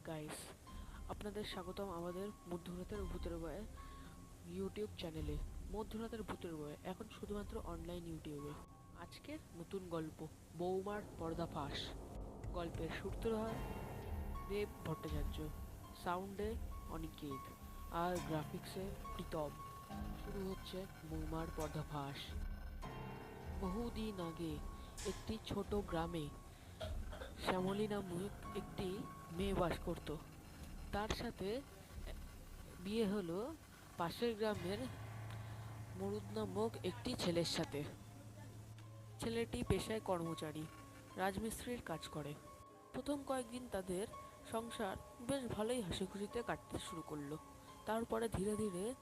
Guys, আপনাদের স্বাগতম আমাদের মধ্যরাতের ভূতের বয়ে ইউটিউব চ্যানেলে। মধ্যরাতের ভূতের বয়ে এখন শুধুমাত্র অনলাইন ইউটিউবে। আজকের নতুন গল্প, বৌমার পর্দাফাঁস। গল্পের সূত্রধার দেব ভট্টাচার্য, সাউন্ডে অনিকেত, আর গ্রাফিক্সে প্রীতম। শুরু হচ্ছে বৌমার পর্দাফাঁস। বহুদিন আগে একটি ছোট গ্রামে শ্যামলী নামক একটি মেয়ে বাস করত। তার সাথে বিয়ে হলো পাশের গ্রামের মরুদ নামক একটি ছেলের সাথে। ছেলেটি পেশায় কর্মচারী, রাজমিস্ত্রির কাজ করে। প্রথম কয়েকদিন তাদের সংসার বেশ ভালোই হাসি খুশিতে কাটতে শুরু করলো। তারপরে ধীরে ধীরে